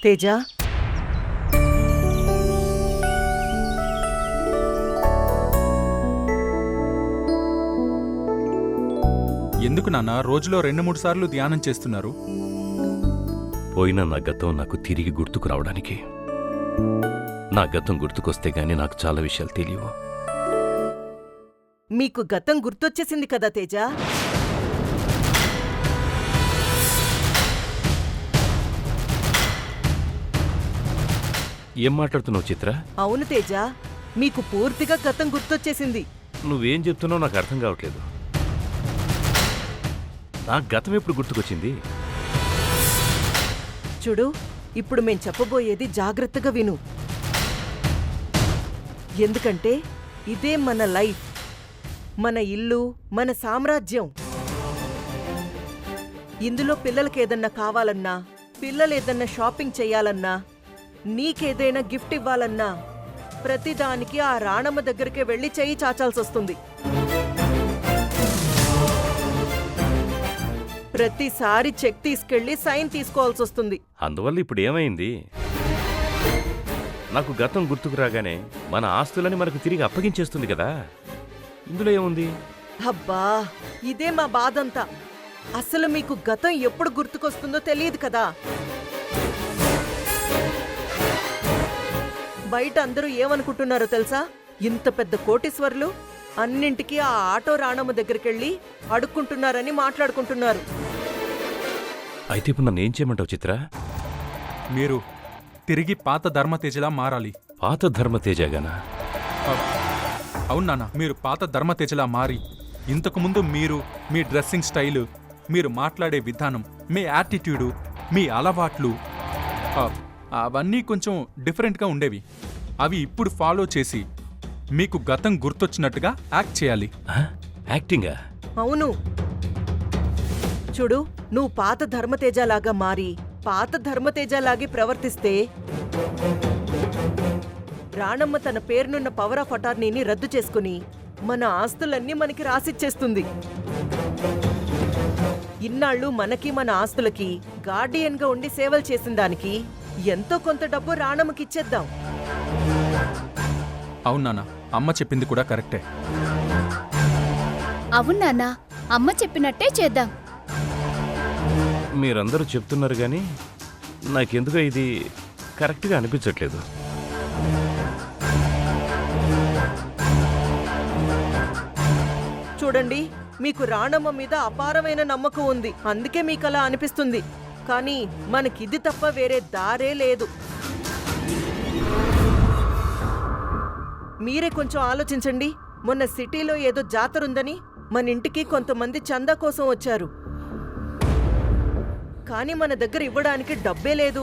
తేజ, ఎందుకు నాన్న రోజులో 2-3 సార్లు ధ్యానం చేస్తున్నారు? పోయిన నా గతం నాకు తిరిగి గుర్తుకు రావడానికి. నా గతం గుర్తుకొస్తే గానీ నాకు చాలా విషయాలు తెలియవు. మీకు గతం గుర్తొచ్చేసింది కదా తేజ? ఏం మాట్లాడుతున్నావు చిత్ర? అవును తేజ, మీకు పూర్తిగా గతం గుర్తొచ్చేసింది. నువ్వేం చెప్తున్నావు నాకు అర్థం కావట్లేదు. నా గతం ఎప్పుడు గుర్తుకొచ్చింది? చూడు, ఇప్పుడు మేం చెప్పబోయేది జాగ్రత్తగా విను. ఎందుకంటే ఇదే మన లైఫ్, మన ఇల్లు, మన సామ్రాజ్యం. ఇందులో పిల్లలకేదన్నా కావాలన్నా, పిల్లలేదన్నా షాపింగ్ చెయ్యాలన్నా, నీకేదైనా గిఫ్ట్ ఇవ్వాలన్నా ప్రతిదానికి ఆ రాణమ్మ దగ్గరికే వెళ్ళి చెయ్యి చాచాల్సొస్తుంది. ప్రతిసారి చెక్ తీసుకెళ్లి సైన్ తీసుకోవాల్సొస్తుంది. అందువల్ల ఇప్పుడు ఏమైంది? నాకు గతం గుర్తుకు రాగానే మన ఆస్తులని మనకు తిరిగి అప్పగించేస్తుంది కదా. ఇందులో ఏముంది? అబ్బా, ఇదే మా బాధంతా. అసలు మీకు గతం ఎప్పుడు గుర్తుకొస్తుందో తెలియదు కదా. బయట అందరూ ఏమనుకుంటున్నారో తెలుసా? ఇంత పెద్ద కోటీశ్వరులు అన్నింటికీ ఆ ఆటో రాణమ్మ దగ్గరికెళ్ళి అడుక్కుంటున్నారని మాట్లాడుకుంటున్నారు. అయితే ఇప్పుడు నన్ను ఏం చేయమంటావు చిత్ర? మీరు తిరిగి పాత ధర్మతేజలా మారాలి. పాత ధర్మతేజగానా? అవును నాన్న, మీరు పాత ధర్మతేజలా మారి ఇంతకుముందు మీరు, మీ డ్రెస్సింగ్ స్టైలు, మీరు మాట్లాడే విధానం, మీ యాటిట్యూడు, మీ అలవాట్లు అవన్నీ కొంచెం డిఫరెంట్గా ఉండేవి. అవి ఇప్పుడు ఫాలో చేసి మీకు గతం గుర్తొచ్చినట్టుగా యాక్ట్ చేయాలి. యాక్టింగా? అవును. చూడు, నువ్వు పాత ధర్మతేజలాగా మారి పాత ధర్మతేజలాగే ప్రవర్తిస్తే రాణమ్మ తన పేరునున్న పవర్ ఆఫ్ అటార్నీని రద్దు చేసుకుని మన ఆస్తులన్నీ మనకి రాసిచ్చేస్తుంది. ఇన్నాళ్ళు మనకి మన ఆస్తులకి గార్డియన్గా ఉండి సేవలు చేసిన దానికి ఎంతో కొంత డబ్బు రాణమ్మకిచ్చేద్దాం. అవును నాన్న, అమ్మ చెప్పింది కూడా కరెక్టే. అవును నాన్న, అమ్మ చెప్పినట్టే చేద్దాం. మీరందరూ చెప్తున్నారు కానీ నాకెందుకో ఇది కరెక్ట్గా అనిపించట్లేదు. చూడండి, మీకు రాణమ్మ మీద అపారమైన నమ్మకం ఉంది, అందుకే మీకు అలా అనిపిస్తుంది. కానీ మనకిది తప్ప వేరే దారే లేదు. మీరే కొంచెం ఆలోచించండి. మొన్న సిటీలో ఏదో జాతరుందని మన ఇంటికి కొంతమంది చందా కోసం వచ్చారు. కానీ మన దగ్గర ఇవ్వడానికి డబ్బే లేదు.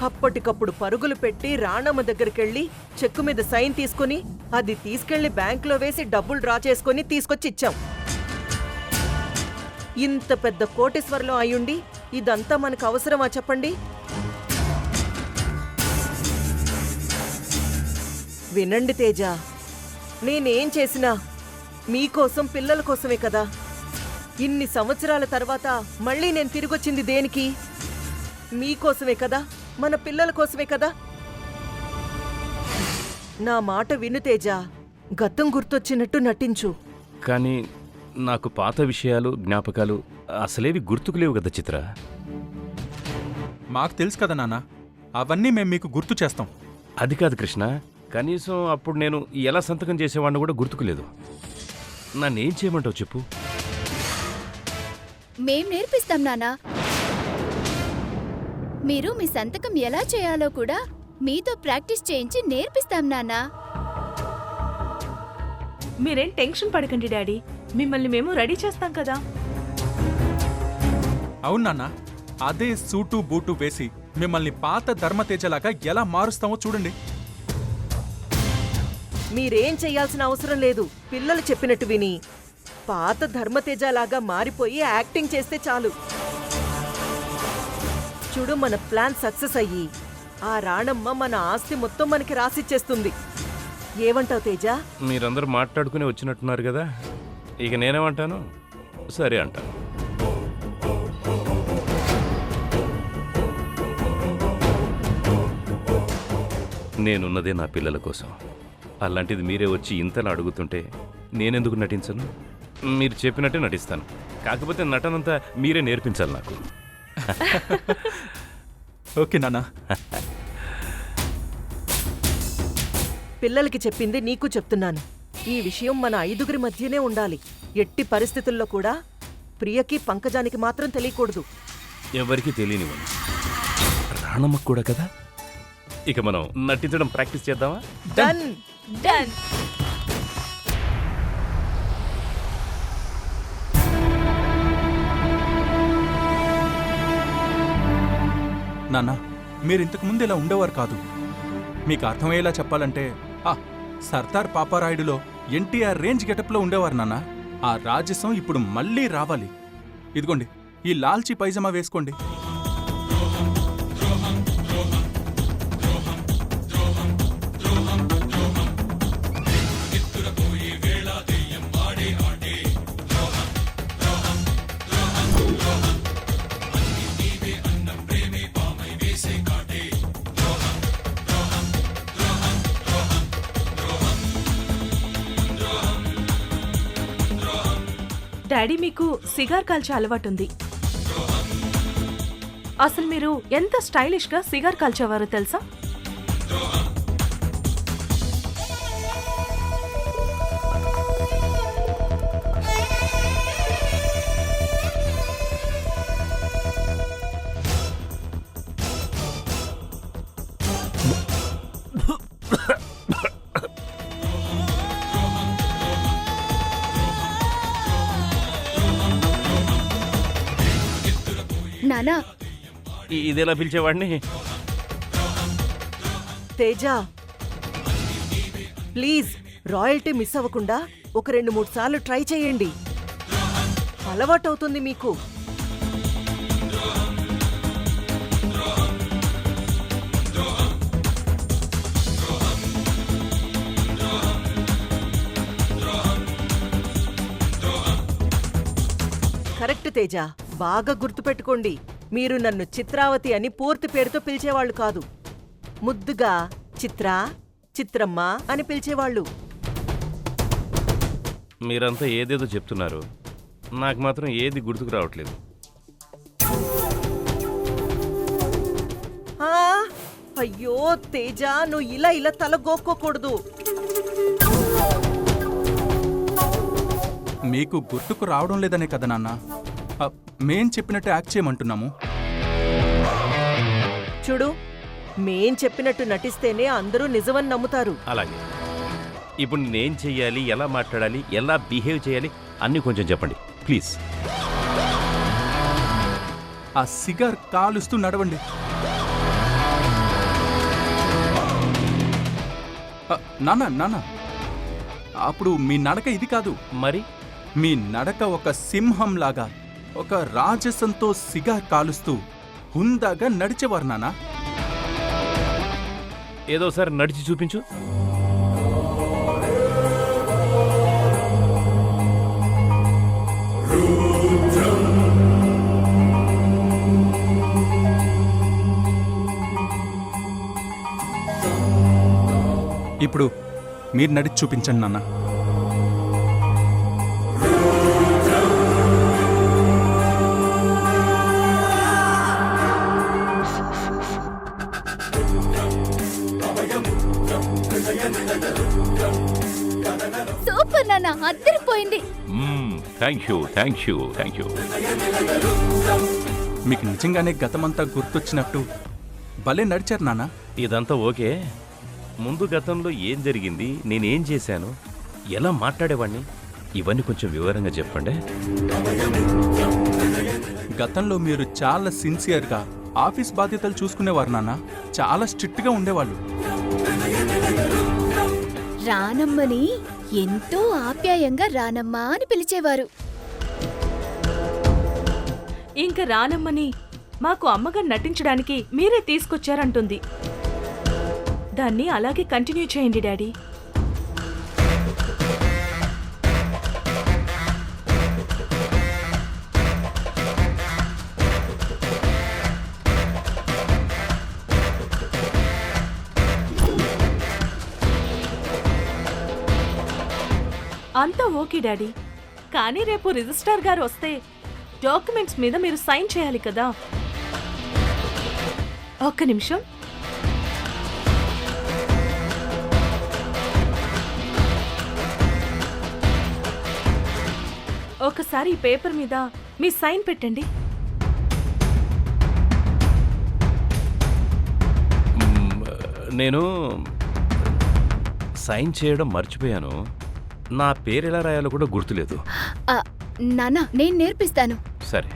అప్పటికప్పుడు పరుగులు పెట్టి రాణమ్మ దగ్గరికెళ్ళి చెక్కు మీద సైన్ తీసుకుని అది తీసుకెళ్లి బ్యాంకులో వేసి డబ్బులు డ్రా చేసుకుని తీసుకొచ్చి ఇచ్చాం. ఇంత పెద్ద కోటీశ్వరులం అయ్యుండి ఇదంతా మనకు అవసరమా చెప్పండి? వినండి తేజ, నేనేం చేసినా మీకోసం, పిల్లల కోసమే కదా. ఇన్ని సంవత్సరాల తర్వాత మళ్ళీ నేను తిరిగొచ్చింది దేనికి? మీకోసమే కదా, మన పిల్లల కోసమే కదా. నా మాట విను తేజ, గతం గుర్తొచ్చినట్టు నటించు. కానీ నాకు పాత విషయాలు, జ్ఞాపకాలు అసలేవి గుర్తుకు లేవు కదా చిత్ర. మాకు తెలుసు కదా నాన్న, అవన్నీ మేము మీకు గుర్తు చేస్తాం. అది కాదు కృష్ణ, కనీసం అప్పుడు నేను ఎలా సంతకం చేసేవాడిని కూడా గుర్తుకులేదు. నన్నేం చేయమంటావు చెప్పు? మేం నేర్పిస్తాం నాన్న. మీరు మీ సంతకం ఎలా చేయాలో కూడా మీతో ప్రాక్టీస్ చేయించి నేర్పిస్తాం నాన్న. మీరేం టెన్షన్ పడకండి డాడీ, మిమ్మల్ని మేము రెడీ చేస్తాం కదా. అవును నాన్న, అదే సూటు బూటు వేసి మిమ్మల్ని పాత ధర్మతేజలాగా ఎలా మారుస్తామో చూడండి. మీరేం చెయ్యాల్సిన అవసరం లేదు. పిల్లలు చెప్పినట్టు విని పాత ధర్మతేజలాగా మారిపోయి యాక్టింగ్ చేస్తే చాలు. చూడు, మన ప్లాన్ సక్సెస్ అయ్యి ఆ రాణమ్మ మన ఆస్తి మొత్తం మనకి రాసిచ్చేస్తుంది. ఏమంటావు తేజ? మీరందరూ మాట్లాడుకుని వచ్చినట్టున్నారు కదా, ఇక నేనేమంటాను? సరే అంటాను. నేనున్నదే నా పిల్లల కోసం. అలాంటిది మీరే వచ్చి ఇంతలా అడుగుతుంటే నేనెందుకు నటించను? మీరు చెప్పినట్టే నటిస్తాను. కాకపోతే నటనంతా మీరే నేర్పించాలి నాకు. ఓకే నాన్న. పిల్లలకి చెప్పింది నీకు చెప్తున్నాను. ఈ విషయం మన 5గురి మధ్యనే ఉండాలి. ఎట్టి పరిస్థితుల్లో కూడా ప్రియకి పంకజానికి మాత్రం తెలియకూడదు. ఎవరికి తెలియనివ్వను. రాణమ్మకు కూడా కదా. ఇక మనం నటించడం ప్రాక్టీస్ చేద్దామా? డన్. డన్. నాన్న, మీరు ఇంతకు ముందు ఇలా ఉండేవారు కాదు. మీకు అర్థమయ్యేలా చెప్పాలంటే సర్దార్ పాపారాయుడులో ఎన్టీఆర్ రేంజ్ గెటప్లో ఉండేవారు నాన్న. ఆ రాజసం ఇప్పుడు మళ్ళీ రావాలి. ఇదిగోండి, ఈ లాల్చీ పైజమా వేసుకోండి. డాడీ, మీకు సిగార్ కాల్చే అలవాటుంది. అసలు మీరు ఎంత స్టైలిష్ గా సిగార్ కాల్చేవారో తెలుసా? నానా, ఇదేలా పిలిచేవాడిని? తేజ, ప్లీజ్ రాయల్టీ మిస్ అవ్వకుండా ఒక 2-3 సార్లు ట్రై చేయండి. అలవాటవుతుంది మీకు. కరెక్ట్ తేజ, బాగా గుర్తుపెట్టుకోండి. మీరు నన్ను చిత్రావతి అని పూర్తి పేరుతో పిలిచేవాళ్లు కాదు. ముద్దుగా చిత్రా, చిత్రమ్మ అని పిలిచేవాళ్ళు. మీరంతా ఏదేదో చెప్తున్నారు, నాకు మాత్రం ఏది గుర్తుకు రావట్లేదు. ఆ, అయ్యో తేజ, నువ్వు ఇలా తల గోక్కోకూడదు. మీకు గుర్తుకు రావడం లేదనే కదా నాన్న మేం చెప్పినట్టు యాక్ట్ చేయమంటున్నాము. చూడు, మేం చెప్పినట్టు నటిస్తేనే అందరూ నిజమని నమ్ముతారు. అలాగే. ఇప్పుడు నేనేం చెయ్యాలి, ఎలా మాట్లాడాలి, ఎలా బిహేవ్ చేయాలి అన్నీ కొంచెం చెప్పండి ప్లీజ్. ఆ సిగార్ కాలుస్తూ నడవండి. నాన్న నాన్న, అప్పుడు మీ నడక ఇది కాదు. మరి మీ నడక ఒక సింహంలాగా, ఒక రాజసంతో సిగార్ కాలుస్తూ హుందాగా నడిచేవారు నాన్న. ఏదోసారి నడిచి చూపించు. ఇప్పుడు మీరు నడిచి చూపించండి నాన్న. సూపర్ నాన్న, అద్దరిపోయింది. Thank you thank you thank you. మీకు నిజంగానే గతమంతా గుర్తొచ్చినట్టు భలే నడిచారు నాన్న. ఇదంతా ఓకే. ముందు గతంలో ఏం జరిగింది, నేనేం చేశాను, ఎలా మాట్లాడేవాడిని, ఇవన్నీ కొంచెం వివరంగా చెప్పండి. గతంలో మీరు చాలా సిన్సియర్గా ఆఫీస్ బాధ్యతలు చూసుకునేవారు నాన్న. చాలా స్ట్రిక్ట్గా ఉండేవాళ్ళు. రానమ్మని ఎంతో ఆప్యాయంగా రానమ్మ అని పిలిచేవారు. ఇంక రానమ్మని మాకు అమ్మగా నటించడానికి మీరే తీసుకొచ్చారంటుంది. దాన్ని అలాగే కంటిన్యూ చేయండి డాడీ. అంతా ఓకే డాడీ, కానీ రేపు రిజిస్ట్రార్ గారు వస్తే డాక్యుమెంట్స్ మీద మీరు సైన్ చేయాలి కదా. ఒక్క నిమిషం. ఒకసారి ఈ పేపర్ మీద మీ సైన్ పెట్టండి. నేను సైన్ చేయడం మర్చిపోయాను. నా పేరు ఎలా రాయాలో కూడా గుర్తులేదు. నాన్న నేను నేర్పిస్తాను. సరే.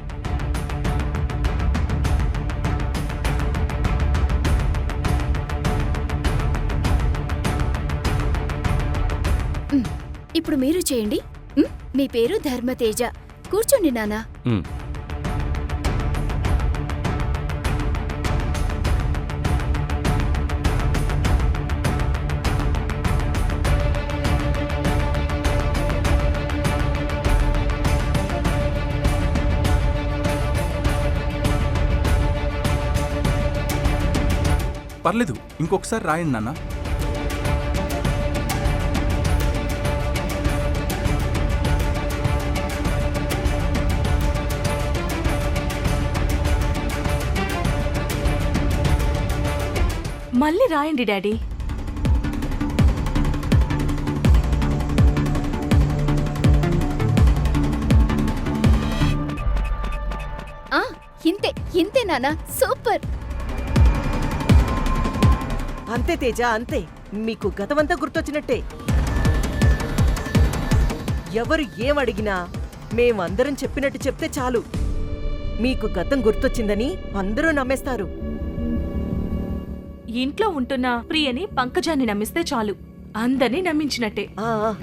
ఇప్పుడు మీరు చేయండి. మీ పేరు ధర్మతేజ. కూర్చోండి నాన్న. మ్, పర్లేదు, ఇంకొకసారి రాయండి నాన్న. మళ్ళీ రాయండి డాడీ. ఇంతే ఇంతే నాన్న, సూపర్. అంతే తేజ, అంతే. మీకు గతమంతా గుర్తొచ్చినట్టే. ఎవరు ఏమడిగినా మేమందరం చెప్పినట్టు చెప్తే చాలు. మీకు గతం గుర్తొచ్చిందని అందరూ నమ్మేస్తారు. ఇంట్లో ఉంటున్న ప్రియని పంకజాన్ని నమ్మిస్తే చాలు, అందరినీ నమ్మించినట్టే. ఆ ఆ.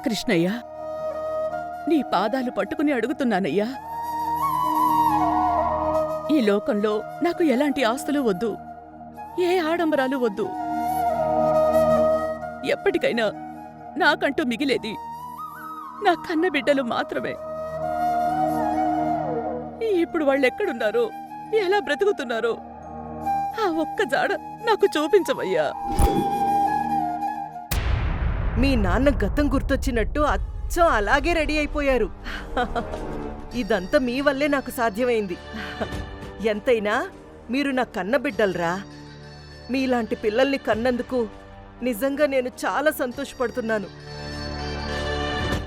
కృష్ణయ్య, నీ పాదాలు పట్టుకుని అడుగుతున్నానయ్యా. ఈ లోకంలో నాకు ఎలాంటి ఆస్తులు వద్దు, ఏ ఆడంబరాలు వద్దు. ఎప్పటికైనా నాకంటూ మిగిలేది నా కన్న బిడ్డలు మాత్రమే. ఇప్పుడు వాళ్ళెక్కడున్నారో, ఎలా బ్రతుకుతున్నారో ఆ ఒక్క జాడ నాకు చూపించవయ్యా. మీ నాన్న గతం గుర్తొచ్చినట్టు అచ్చం అలాగే రెడీ అయిపోయారు. ఇదంతా మీ వల్లే నాకు సాధ్యమైంది. ఎంతైనా మీరు నా కన్న బిడ్డలరా. మీలాంటి పిల్లల్ని కన్నందుకు నిజంగా నేను చాలా సంతోషపడుతున్నాను.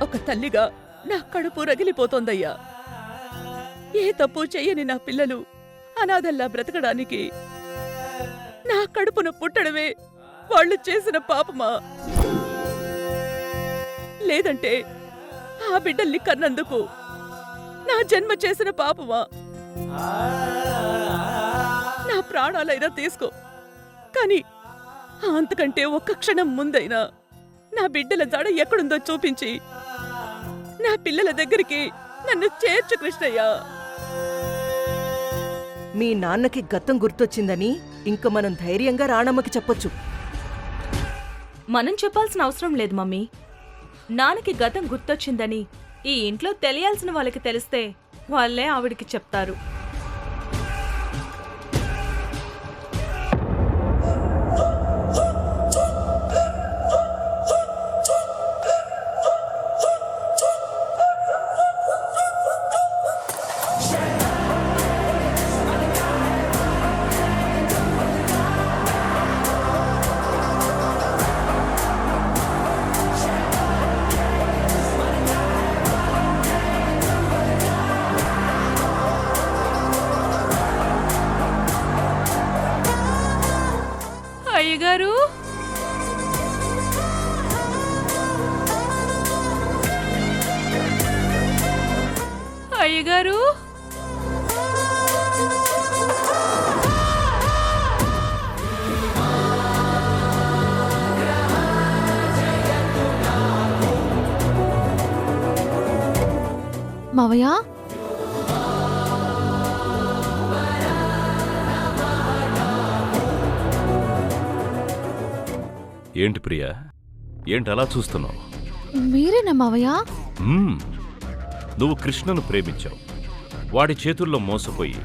ఒక తల్లిగా నా కడుపు రగిలిపోతోందయ్యా. ఏ తప్పు చెయ్యని నా పిల్లలు అనాథల్లా బ్రతకడానికి నా కడుపును పుట్టడమే వాళ్ళు చేసిన పాపమా? లేదంటే ఆ బిడ్డల్ని కన్నందుకు నా జన్మ చేసిన పాపమా? నా ప్రాణాలైనా తీసుకో, కానీ అంతకంటే ఒక్క క్షణం ముందైనా నా బిడ్డల జాడ ఎక్కడుందో చూపించి నా పిల్లల దగ్గరికి నన్ను చేర్చు కృష్ణయ్య. మీ నాన్నకి గతం గుర్తొచ్చిందని ఇంక మనం ధైర్యంగా రాణమ్మకి చెప్పొచ్చు. మనం చెప్పాల్సిన అవసరం లేదు మమ్మీ. నాన్నకి గతం గుర్తొచ్చిందని ఈ ఇంట్లో తెలియాల్సిన వాళ్ళకి తెలిస్తే వాళ్ళే ఆవిడికి చెప్తారు. అయ్యగారు, అయ్యగారు, మావయ్య, ఏంటి ప్రియా, ఏంటి అలా చూస్తున్నావు? మీరేనా మావయ్య? నువ్వు కృష్ణను ప్రేమించావు, వాడి చేతుల్లో మోసపోయి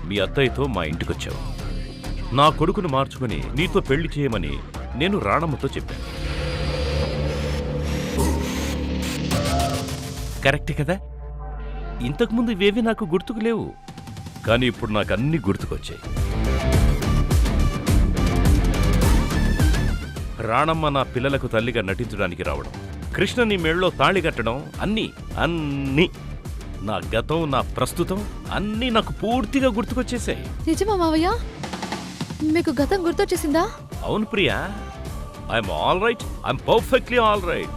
మీ అత్తయ్యతో మా ఇంటికొచ్చావు. నా కొడుకును మార్చుకుని నీతో పెళ్లి చేయమని నేను రాణమ్మతో చెప్పాను. కరెక్టే కదా? ఇంతకుముందు ఇవేవి నాకు గుర్తుకు లేవు, కానీ ఇప్పుడు నాకు అన్నీ గుర్తుకొచ్చాయి. రాణమ్మ నా పిల్లలకు తల్లిగా నటించడానికి రావడం, కృష్ణ నీ మెళ్ళలో తాళి కట్టడం, అన్నీ నా గతం, నా ప్రస్తుతం అన్నీ నాకు పూర్తిగా గుర్తుకొచ్చేసాయి. నిజమా మావయ్య? మీకు గతం గుర్తొచ్చేసిందా? అవును Priya, I'm all right, I'm perfectly all right.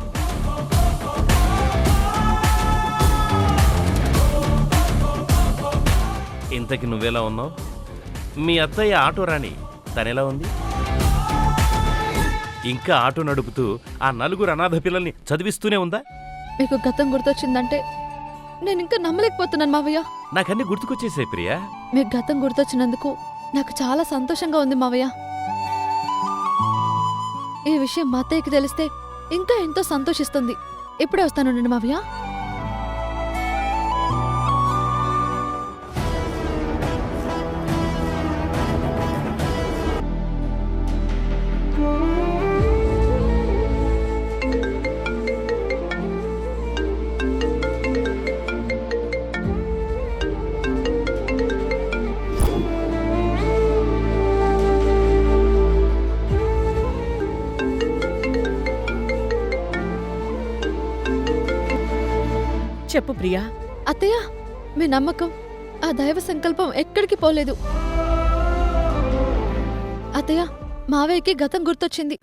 ఇంతకి నువ్వెలా ఉన్నావు? మీ అత్తయ్య ఆటో రాణి తనెలా ఉంది? ఇంకా ఆటో నడుపుతూ ఆ నలుగురు అనాథ పిల్లల్ని చదివిస్తూనే ఉందా? మీకు గతం గుర్తొచ్చిందంటే నేను ఇంకా నమ్మలేకపోతున్నాను మావయ్య. నాకన్నీ గుర్తుకొచ్చేసాయి ప్రియా. మీకు గతం గుర్తొచ్చినందుకు నాకు చాలా సంతోషంగా ఉంది మావయ్య. ఈ విషయం మా అత్తయ్యకి తెలిస్తే ఇంకా ఎంతో సంతోషిస్తుంది. ఇప్పుడే వస్తానుండండి మావయ్య. చెప్పు ప్రియా. అత్తయ్య, మీ నమ్మకం, ఆ దైవ సంకల్పం ఎక్కడికి పోలేదు. అత్తయ్య, మావయ్యకి గతం గుర్తొచ్చింది.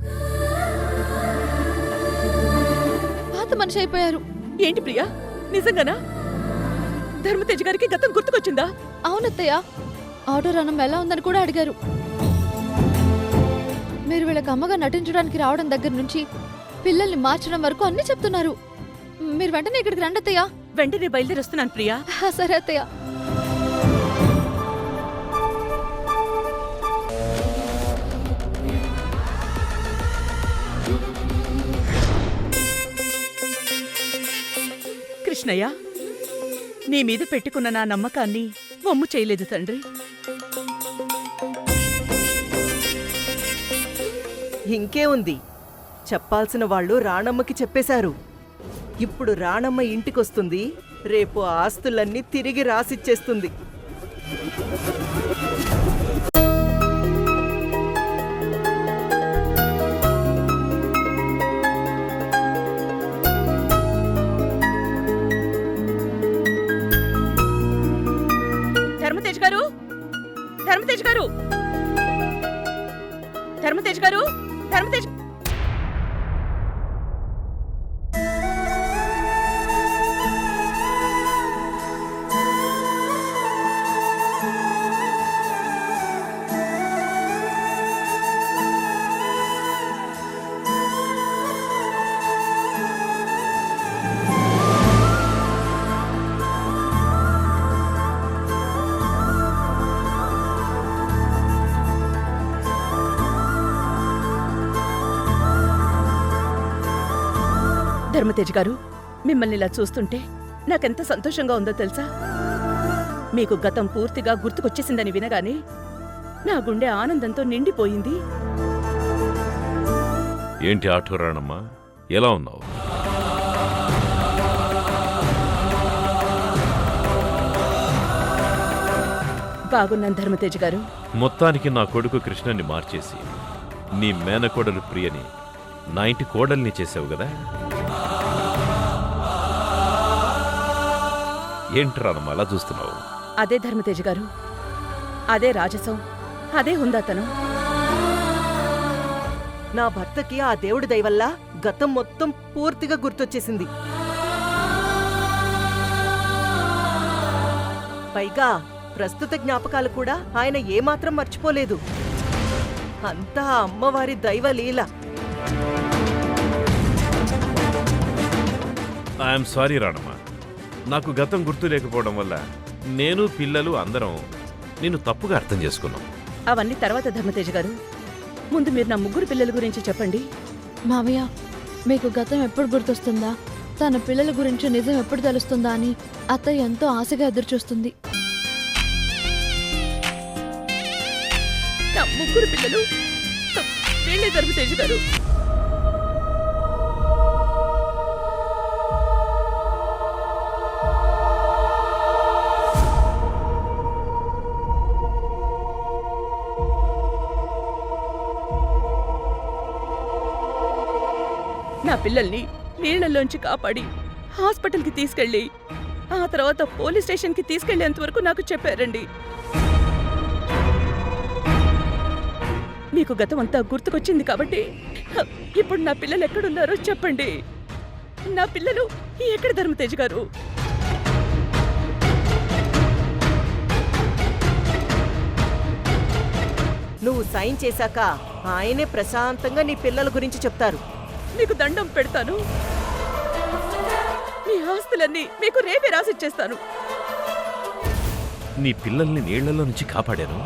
పాత మనిషి అయిపోయారు. ఏంటి ప్రియా, నిజంగానా? ధర్మతేజ్ గారికి గతం గుర్తుకొచ్చిందా? అవునత్తయ్య, ఆటో రణం ఎలా ఉందని కూడా అడిగారు. మీరు వీళ్ళకి అమ్మగా నటించడానికి రావడం దగ్గర నుంచి పిల్లల్ని మార్చడం వరకు అన్నీ చెప్తున్నారు. మీరు వెంటనే ఇక్కడికి రండి అత్తయ్య. వెంటనే బయలుదేరొస్తున్నాను ప్రియా. సరే అత్తయ్య. కృష్ణయ్య, నీ మీద పెట్టుకున్న నా నమ్మకాన్ని వమ్ము చేయలేదు తండ్రి. ఇంకే ఉంది, చెప్పాల్సిన వాళ్ళు రాణమ్మకి చెప్పేశారు. ఇప్పుడు రాణమ్మ ఇంటికొస్తుంది, రేపు ఆస్తులన్నీ తిరిగి రాసిచ్చేస్తుంది. ధర్మతేజ్ గారు, ధర్మతేజ్ గారు, ధర్మతేజ్ గారు, ధర్మతేజ్. ధర్మతేజ్ గారు, మిమ్మల్ని ఇలా చూస్తుంటే నాకెంత సంతోషంగా ఉందో తెలుసా? మీకు గతం పూర్తిగా గుర్తుకొచ్చేసిందని వినగానే నా గుండె ఆనందంతో నిండిపోయింది. ఏంటి ఆటో రాణమ్మా, ఎలా ఉన్నావు? బాగున్నాను ధర్మతేజ్ గారు. మొత్తానికి నా కొడుకు కృష్ణని మార్చేసి నీ మేనకోడలు ప్రియని నా ఇంటి కోడల్ని చేసావు కదా? ఏంట్రానమ్మా అలా చూస్తున్నావు? అదే ధర్మతేజ్ గారు, అదే రాజసం, అదే హుందాతనం. నా భర్తకి ఆ దేవుడి దయవల్ల గతం మొత్తం పూర్తిగా గుర్తొచ్చేసింది. పైగా ప్రస్తుత జ్ఞాపకాలు కూడా ఆయన ఏమాత్రం మర్చిపోలేదు. అంతా అమ్మవారి దైవలీల. ఐఎమ్ సారీ రాణమ్మ, నాకు గతం గుర్తు లేకపోవడం వల్ల నేను పిల్లలు అందరం నేను తప్పుగా అర్థం చేసుకున్నాం. అవన్నీ తర్వాత ధర్మతేజ్ గారు, ముందు మీరు నా ముగ్గురు పిల్లల గురించి చెప్పండి. మావయ్య, మీకు గతం ఎప్పుడు గుర్తొస్తుందా? తన పిల్లల గురించి నిజం ఎప్పుడు తెలుస్తుందా అని అత్తయ్య ఎంతో ఆశగా ఎదురుచూస్తుంది. నా ముగ్గురు పిల్లలు వీళ్ళే ధర్మతేజ్ గారు. నా పిల్లల్ని నీళ్లలోంచి కాపాడి హాస్పిటల్కి తీసుకెళ్ళి ఆ తర్వాత పోలీస్ స్టేషన్కి తీసుకెళ్లేంత వరకు నాకు చెప్పారండి. మీకు గతం అంతా గుర్తుకొచ్చింది కాబట్టి ఇప్పుడు నా పిల్లలు ఎక్కడున్నారో చెప్పండి. నా పిల్లలు ఎక్కడ ధర్మతేజ్ గారు? నువ్వు సైన్ చేశాక ఆయనే ప్రశాంతంగా నీ పిల్లల గురించి చెప్తారు. మీకు దండం పెడతాను. మీ ఆస్తులన్నీ మీకు రేపే రాసిచ్చేస్తాను. నీ పిల్లల్ని నీళ్లలో నుంచి కాపాడాను,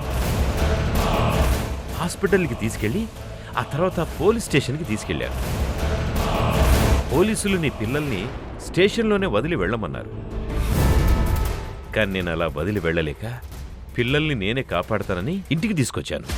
హాస్పిటల్కి తీసుకెళ్ళి ఆ తర్వాత పోలీస్ స్టేషన్కి తీసుకెళ్లారు. పోలీసులు నీ పిల్లల్ని స్టేషన్లోనే వదిలి వెళ్ళమన్నారు. కానీ నేను అలా వదిలి వెళ్ళలేక పిల్లల్ని నేనే కాపాడతానని ఇంటికి తీసుకొచ్చాను.